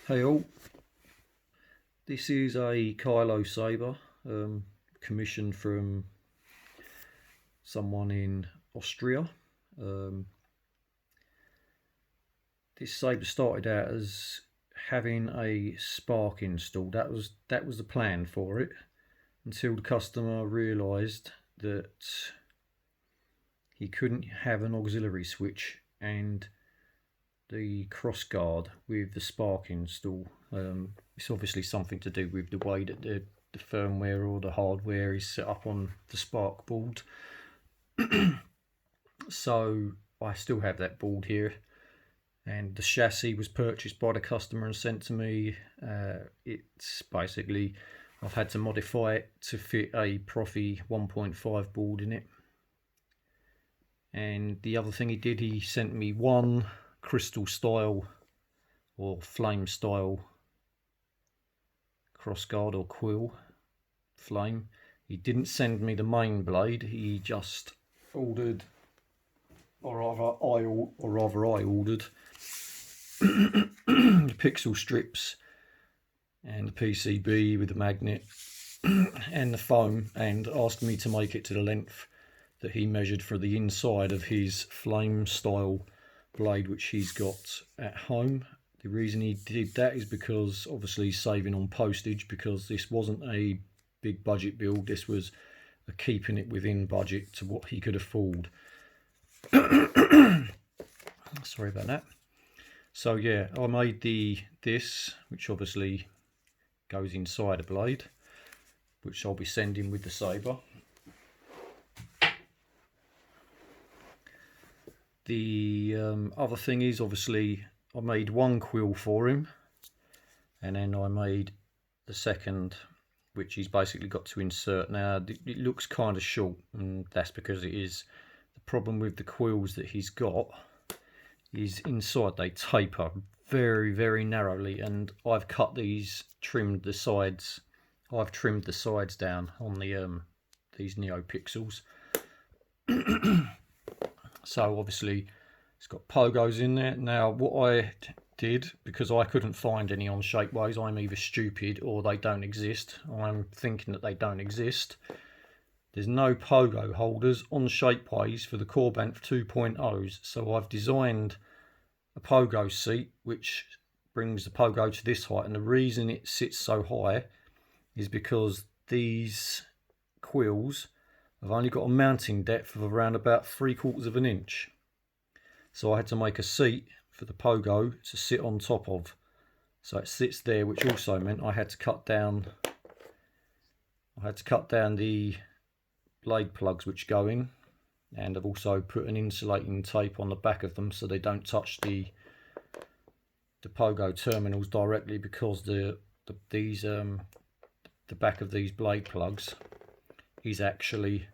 Hey all, this is a Kylo saber commissioned from someone in Austria. This saber started out as having a spark installed. That was the plan for it, until the customer realised that he couldn't have an auxiliary switch and the cross guard with the spark install. It's obviously something to do with the way that the firmware or the hardware is set up on the spark board. So I still have that board here, and the chassis was purchased by the customer and sent to me. It's basically, I've had to modify it to fit a Proffi 1.5 board in it. And the other thing he did, he sent me one crystal style or flame style crossguard or quil flame. He didn't send me the main blade. He just ordered, or rather I ordered the pixel strips and the PCB with the magnet and the foam, and asked me to make it to the length that he measured for the inside of his flame style blade, which he's got at home. The reason he did that is because obviously saving on postage, because this wasn't a big budget build. This was a keeping it within budget to what he could afford. Sorry about that. So yeah, I made this, which obviously goes inside a blade, which I'll be sending with the saber. The other thing is, obviously, I made one quill for him, and then I made the second, which he's basically got to insert. Now, it looks kind of short, and that's because it is. The problem with the quills that he's got is inside they taper very, very narrowly, and I've cut these, trimmed the sides. I've trimmed the sides down on the these Neopixels. So obviously it's got pogos in there. Now what I did, because I couldn't find any on Shapeways, I'm either stupid or they don't exist. I'm thinking that they don't exist. There's no pogo holders on Shapeways for the Korbanth 2.0s. So I've designed a pogo seat which brings the pogo to this height, and the reason it sits so high is because these quills I've only got a mounting depth of around about 3/4 of an inch. So I had to make a seat for the pogo to sit on top of. So it sits there, which also meant I had to cut down the blade plugs which go in, and I've also put an insulating tape on the back of them so they don't touch the pogo terminals directly, because the back of these blade plugs is actually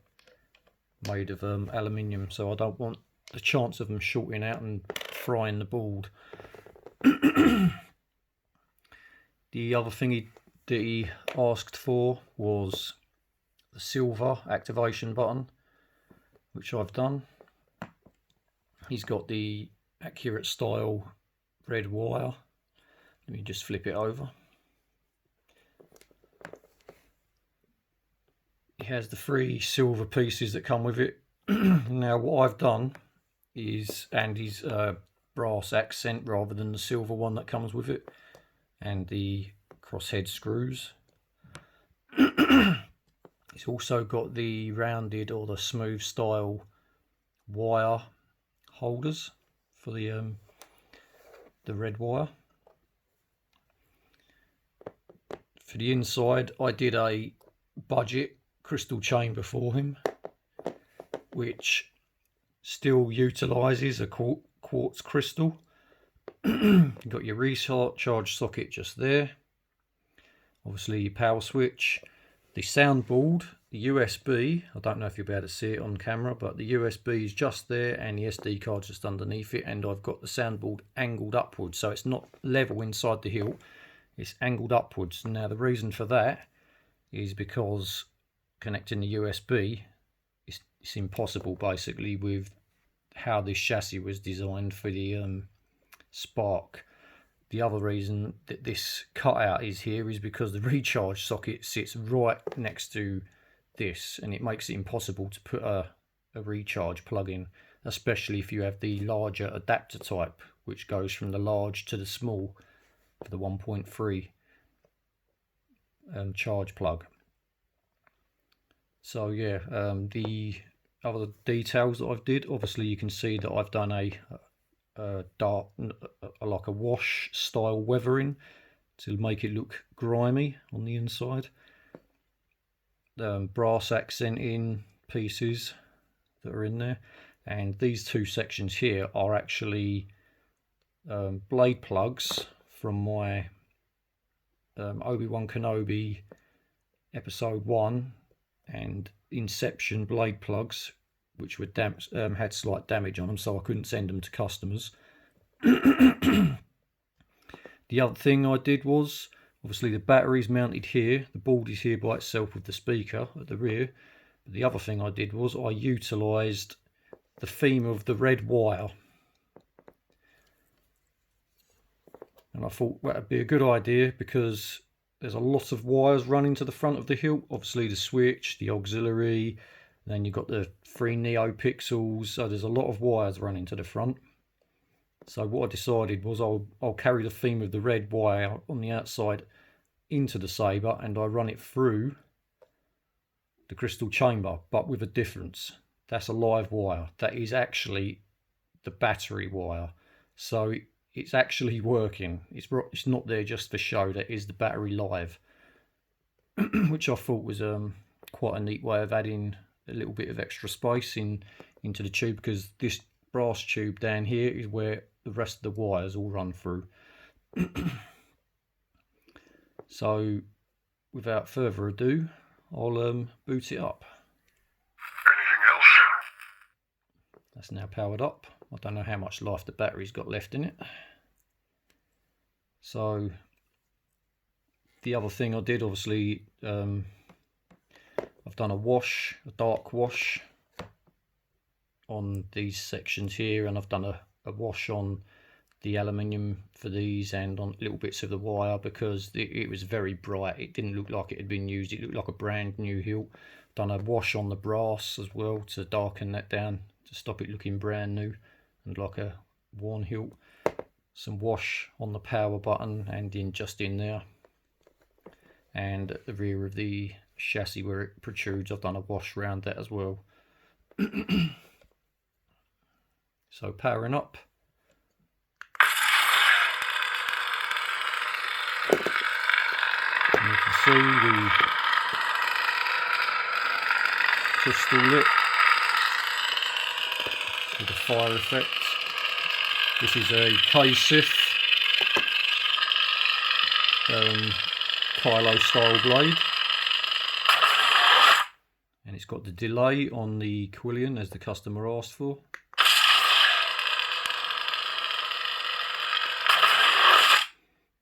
made of aluminium, so I don't want the chance of them shorting out and frying the board. The other thing that he asked for was the silver activation button, which I've done. He's got the accurate style red wire. Let me just flip it over. It has the 3 silver pieces that come with it. Now what I've done is, and his brass accent rather than the silver one that comes with it, and the crosshead screws. It's also got the rounded or the smooth style wire holders for the red wire. For the inside, I did a budget crystal chamber for him, which still utilises a quartz crystal. You've got your recharge socket just there, obviously your power switch, the soundboard, the USB. I don't know if you'll be able to see it on camera, but the USB is just there, and the SD card's just underneath it. And I've got the soundboard angled upwards, so it's not level inside the hilt, it's angled upwards. Now the reason for that is because connecting the USB, it's impossible basically with how this chassis was designed for the spark. the other reason that this cutout is here is because the recharge socket sits right next to this, and it makes it impossible to put a recharge plug in, especially if you have the larger adapter type, which goes from the large to the small for the 1.3 charge plug. So yeah, the other details that I've did, obviously you can see that I've done a dark, like a wash style weathering to make it look grimy on the inside. Brass accenting pieces that are in there, and these two sections here are actually blade plugs from my Obi-Wan Kenobi episode 1 and Inception blade plugs, which were had slight damage on them, so I couldn't send them to customers. The other thing I did was, obviously the battery's mounted here, the board is here by itself with the speaker at the rear. But the other thing I did was I utilised the theme of the red wire, and I thought that would be a good idea because there's a lot of wires running to the front of the hilt. Obviously the switch, the auxiliary, then you've got the 3 Neopixels, so there's a lot of wires running to the front. So what I decided was I'll carry the theme of the red wire on the outside into the saber, and I run it through the crystal chamber, but with a difference. That's a live wire. That is actually the battery wire. So it's actually working. It's not there just for show. That is the battery live, which I thought was quite a neat way of adding a little bit of extra space into the tube, because this brass tube down here is where the rest of the wires all run through. So without further ado, I'll boot it up. Anything else? That's now powered up. I don't know how much life the battery's got left in it. So the other thing I did, obviously, I've done a dark wash on these sections here, and I've done a wash on the aluminium for these and on little bits of the wire, because it was very bright. It didn't look like it had been used. It looked like a brand new hilt. Done a wash on the brass as well to darken that down, to stop it looking brand new and like a worn hilt. Some wash on the power button and just in there, and at the rear of the chassis where it protrudes, I've done a wash around that as well. So powering up. And you can see the crystal lit with the fire effect. This is a K-Sith Kylo style blade, and it's got the delay on the quillion as the customer asked for.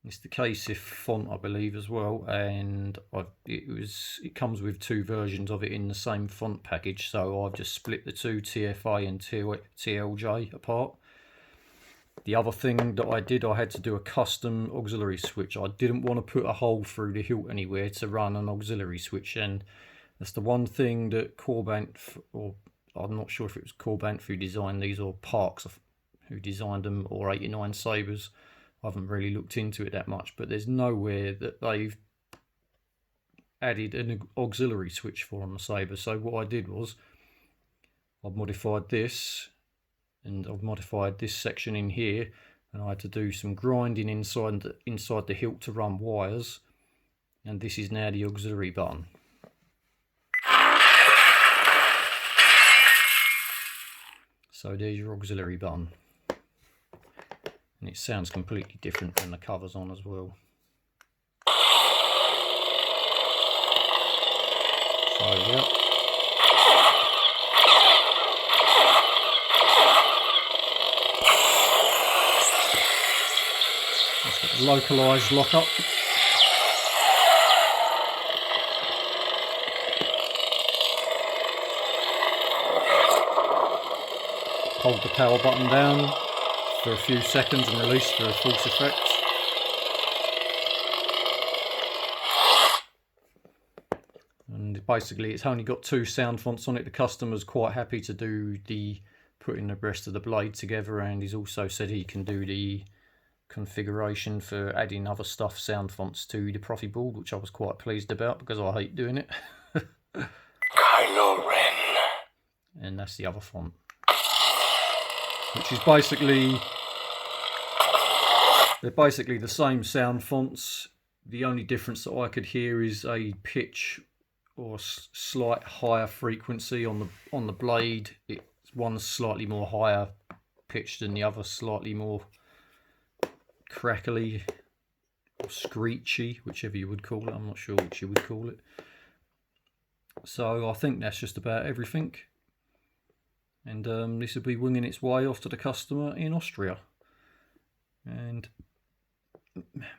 It's the K-Sith font, I believe, as well, and it comes with 2 versions of it in the same font package, so I've just split the 2, TFA and TLJ, apart. The other thing that I did, I had to do a custom auxiliary switch. I didn't want to put a hole through the hilt anywhere to run an auxiliary switch, and that's the one thing that Korbanth, or I'm not sure if it was Korbanth who designed these or Parks who designed them, or 89 Sabers. I haven't really looked into it that much, but there's nowhere that they've added an auxiliary switch for on the Saber. So what I did was I've modified this, and I've modified this section in here, and I had to do some grinding inside the hilt to run wires, and this is now the auxiliary button. So there's your auxiliary button, and it sounds completely different when the cover's on as well. So yeah. Localized lockup. Hold the power button down for a few seconds and release for a force effect. and basically it's only got 2 sound fonts on it. The customer's quite happy to do the putting the rest of the blade together, and he's also said he can do the configuration for adding other stuff, sound fonts, to the Proffieboard, which I was quite pleased about because I hate doing it. Kylo Ren. And that's the other font, which is basically, they're basically the same sound fonts. The only difference that I could hear is a pitch or slight higher frequency on the blade. One's slightly more higher pitched than the other, slightly more crackly or screechy, whichever you would call it. I'm not sure which you would call it. So I think that's just about everything. And this will be winging its way off to the customer in Austria. And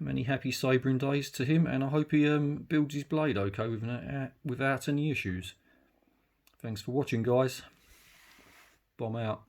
many happy sabering days to him, and I hope he builds his blade okay without any issues. Thanks for watching, guys. Bomb out.